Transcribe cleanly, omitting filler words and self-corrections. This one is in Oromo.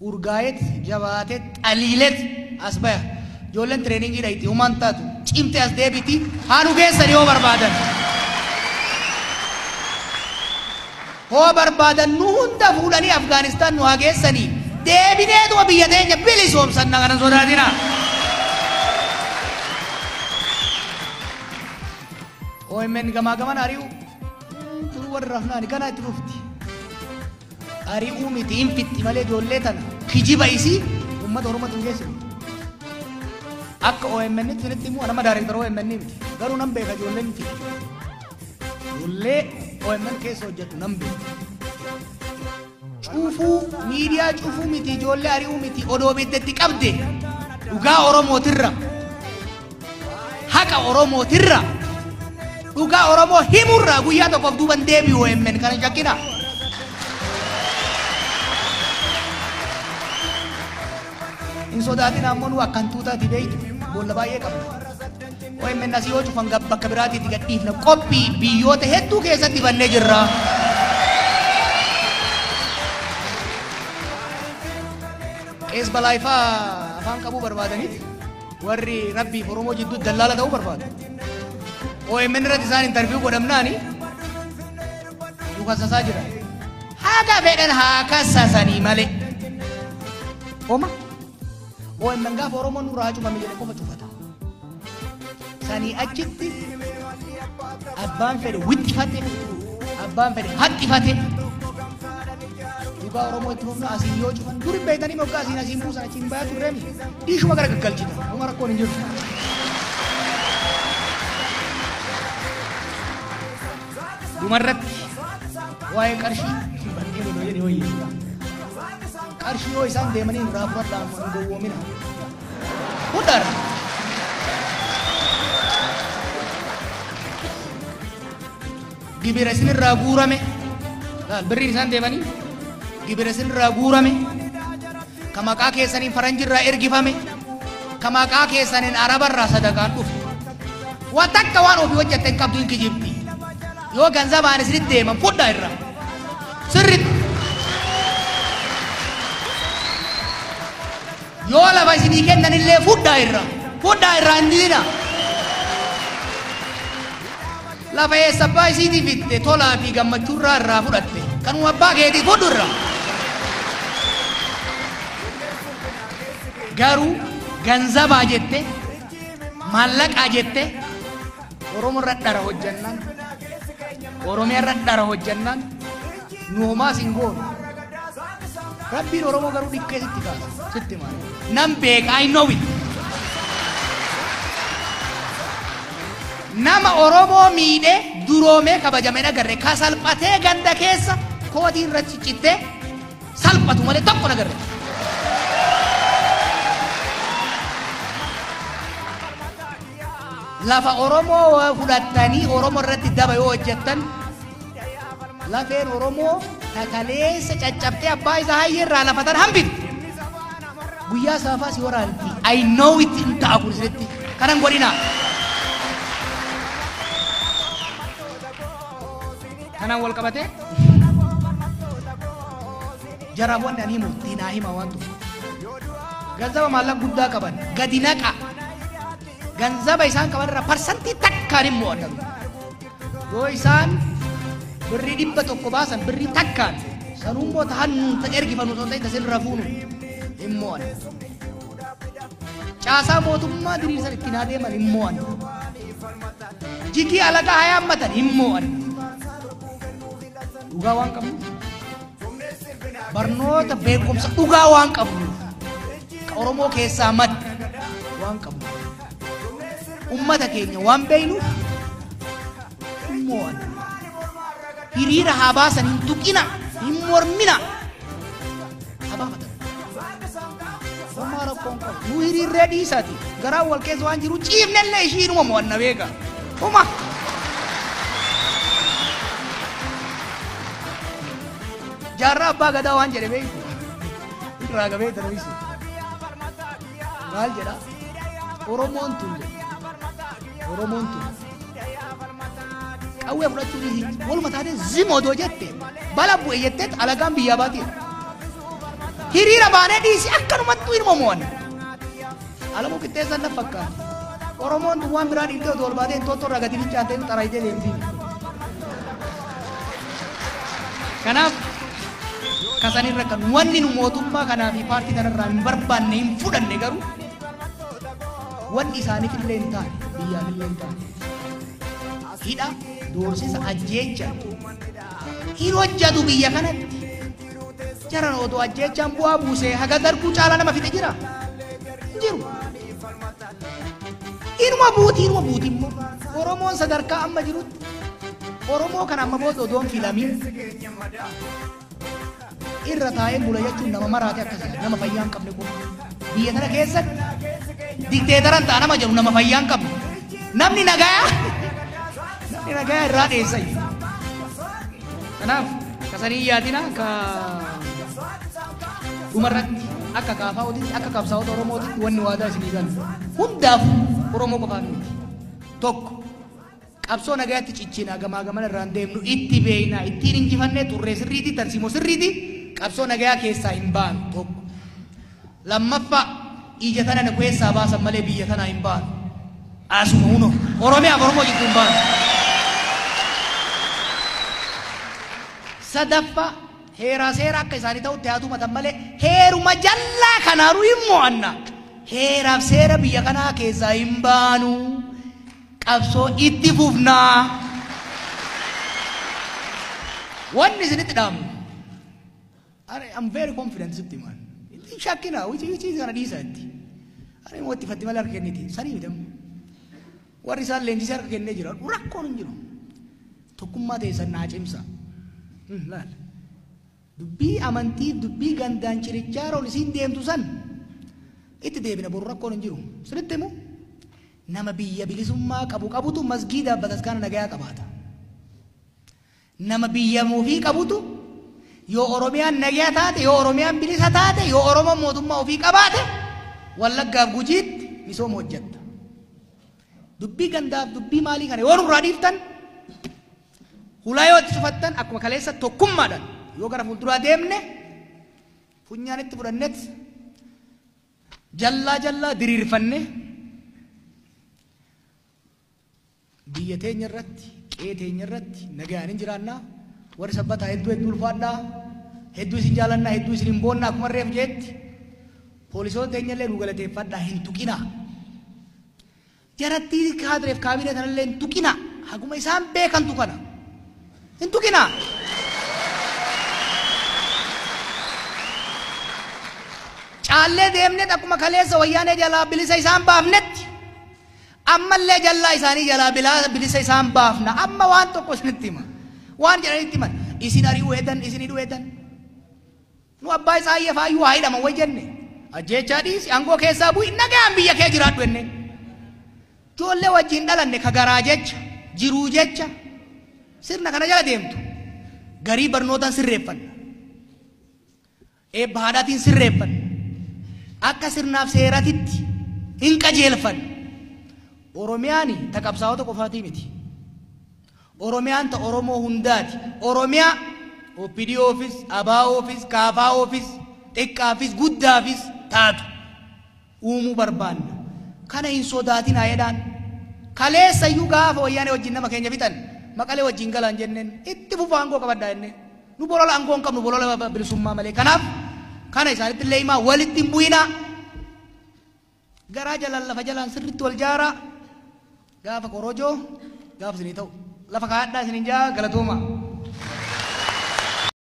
urgaayet jabaatet qaliilet asbaya joolleen treeningii dhayti humaan taatu cimte as deebiti haan ugeessan yoo barbaadan hoo barbaadan nu hunda fuudhanii Afgaanistaan nu hageessanii deebineetuma biyya teenya bilisoomsan naganan sodaatina OMN gamaa gaman ari'u turu warra rafnaani kana itti dhufti ari'uu miti hin fitti malee ijoollee tana kijiba isii uummata Oromootu hin geessinu akka OMN itti immoo nama daarektara OMN miti garuu nan beeka ijoolleen miti ijoollee OMN keessa hojjetu nan beeka cuufuu miidiyaa cuufuu miti ijoollee ari'uu miti odoo biddeetti qabde dhugaa Oromootirra haqa Oromootirra dhugaa Oromoo himurraa guyyaa tokkoof duuban deebi'u OMN kana shakkina in sodaatin ammoo nu akkan tuutaati beeytu boolla baay'ee qabna OMN asii yoo cufan bakka biraatiitti gadhiifna qophii biyyoota hedduu keessatti bannee jirra qees balaayifaa afaan qabuu barbaadaniiti warri rabbiif Oromoo jidduu dallaala ta'uu barbaadu OMN irratti isaan interview godhamnaani nu kassasaa jira haga fedhan haa kassasanii malee oma OMN gaafa Oromoon nurraa cufame jedhe qofa cufata sanii achitti abbaan fedhe wixxifate abbaan fedhe haxxifate dhugaa Oromoo itti fufna asiin yoo cufan dur hin beeytanii moggaa asiin asiin buusan achiin bayaa turreemi dhiishuma gara gaggalchita uma rakkoon hin jirtu dumarratti waa'ee qarshii bakkee loloo jedhe hoyyee qarshii yoo isaan deemanii irraa fudhadhaan waan gowwoomina hudara gibira isin irraa guurame laal birriin isaan deemanii gibira isin irraa guurame ka maqaa keessaniin faranjirraa ergifame ka maqaa keessaniin arabarraa sadaqaan dhufe waan takka waan ofii hojjetten qabdu hin kijibdi yoo ganzabaan isinitti deeman fudhaa irraa sirritti yoo lafa isinii kennanillee fudhaa irraa hin diina lafa eessa abbaa isiitii fitte tolaa fi gammachuurraa irraa fudhatte kanuma abbaa keetii fudhu irraa garuu ganzabaa jette maallaqaa jette Oromoo irra dhara hojjannaan Oromiyaa irra dhara hojjannaan nu homaa sin goonu rabbiin Oromoo garuu dhikkee sitti kaasa sitti maal nan beeka I know it nama Oromoo miidhee duroomee kabajamee nagarre ka salphatee ganda keessa kootii irra ciccittee salphatu malee tokko nagarre lafa Oromoo fudhattanii Oromoo irratti daba yoo hojjettan lafeen Oromoo takaleessa caccabtee abbaa isaa hayyeerraa lafatan hambit guyyaa saafaa si waraanti I know it in ta'a kun isinitti kanan godhina kanan wal qabate jaraawwan ani himu diinaa hima waan tufu ganzaba maallaqa guddaa qaban gadi naqa ganzaba isaan qaban irraa parsantii takkaan immoo addalu yoo isaan birrii 100 baasan birrii takkaan sanummoo tahan ergifanu son ta'e tasin rafuunu immoo caasaa mootummaa diriirsan ittiin adeeman immoo jigii alagaa hayaammatan immoo dhugaa waan qabnu barnoota beekumsa dhugaa waan qabnu ka Oromoo keessaa madda waan qabnu ummata keenya waan beeynuuf immoo hiriira haa baasan hin tuqina hin mormina habaafatan homaa rakkoon qabu nu hiriirree dhiisaati garaan wal keessa waan jiru ciifnellee ishiinuma mo'anna beeka homa jaarraa abbaa gadaa waan jedhe beeku irraa gabee darbisu maal jedha Oromoon tun qawwee fudhachuun walumaa taatee zimoo doo jette bala bu'e jettee alagaan biyyaa baatee hiriira baanee dhiisi akkanumatti ilma mo'an alamu qixxeessan na fakkaata oromoon waan biraa dhiiftee otoo ol baatee intoottoo irraa gadi fincaantee xaraayitee deemti kanaaf kasanirra kan wanni nu mootummaa kanaa fi paartii kanarraa hin barbaanne hin fudhanne garuu wanni isaaniif illee hin taane biyyaaf illee hin taane hidha doorsisa ajjeecha hin hojjatu biyya kanatti jaran otoo ajjeechaan bu'aa buusee haga darguu caalaa nama fixe jira jiru inuma buuti immoo oromoon sadarkaa amma jirutti oromoo kan amma booda odoon filamiin irra taa'ee bula jechuun nama maraate akkasii nama fayyaa hin qabne kun biyya tana keessatti dikteetaran ta'a nama jedhu nama fayyaa hin qabne namni nagayaa irraa dheessa kanaaf kasanii yaadina ka dhumarratti akka kaafaa'uutti akka qabsaa'ota oromootti wanni waadaa isinii galu hundaaf oromoo qofaan miti tokko qabsoo nagayaatti ciccina gamaa gamana irraan deemnu itti beeyna ittiin injifannee turree sirriiti tarsiimoo sirriiti qabsoo nagayaa keessaa hin baanu tokko lammaffaa ija tana keessaa baasan malee biyya tanaa hin baanu asuma huno oromiyaaf oromoo jidduu hin baanu sadaffaa heeraa seera akka isaanii ta'utti haatu matan malee heeruma jallaa kanaanuu hin mo'anna heeraaf seera biyya kanaa keessaa hin baanu qabsoo itti fufnaa wanni isinitti dhaamnu I'm very confident sitti man shakkina wichi sana dhiisatti ani mootti fatti malee harka kenniti sanii midhamu warri isaan leenjisee harka kennee jira rakkoon hin jiru tokkummaa teessan naa cimsa laal dubbii amantii dubbii gandaan cirichaa roon isiin deemtu san itti deebina boru rakkoon hin jiru sinitti immoo nama biyya bilisummaa qabutu masgiida bataskaana nagayaa qabaata nama biyya muufii qabutu yoo oromiyaan nagayaa taate yoo oromiyaan bilisa taate yoo oromoon mootummaa ofii qabaate wallaggaaf gujiitti misooma hojjetta dubbii gandaaf dubbii maalii kana yoo nurraa dhiiftan hulaa yoo itti cufattan akkuma kaleessa tokkummaadhaan yoo gara fuulduraa deemne funyaan itti fudhannet jallaa diriirfanne biyya teenya irratti qe'ee teenya irratti nagayaan hin jiraannaa warri sabbataa hedduu ulfaadhaa hedduu isin jaalannaa hedduu isin hin boonnaa akkuma reef jeetti poolisoota teenya illee nu galateeffadhaa hin tuqinaa jaratti kaadireef kaabinee tanallee hin tuqinaa haguma isaan beekantu kana hin tuqinaa caallee deemnet akkuma kaleessa wayyaanee jalaa bilisa isaan baafnetti ammallee jallaa isaanii jalaa bilisa isaan baafna amma waan tokko isinitti hima waan jedhanitti himan isin ari'uu hedan isin hidhuu hedan nu abbaa isaa iyyafaayyuu haa hidhaman way jenne ajjeechaa dhiisi aangoo keessaa bu'i nagayaan biyya kee jiraadhu enne ijoollee wajjin dhalanne ka garaa jecha jiruu jecha sirna kana jala deemtu garii barnootaan sirreeffanna eebba haadhaatiin sirreeffanna akka sirnaaf seeratitti hin qajeelfanna oromiyaani ta qabsaa'ota qofaatii miti oromiyaan ta oromoo hundaati oromiyaa OPDOfis ABOfis KFOfis xiqqaafis guddaafis taatu uumuu barbaanna kana hin sodaatin jedhaan kaleessayyuu gaafa wayyaanee wajjin nama keenya fixan maqalee wajjin galaan jenneen itti fufaa aangoo qabaddaa jenneen nu bolola aangoo hin qabnu bolola bilisummaa malee kanaaf kana isaanitti illee himaa walitti hin bu'inaa garaa jalaan lafa jalaan sirritti wal jaaraa gaafa korojoo gaafa isinii ta'u lafa kaadhaa isinin jaa galatooma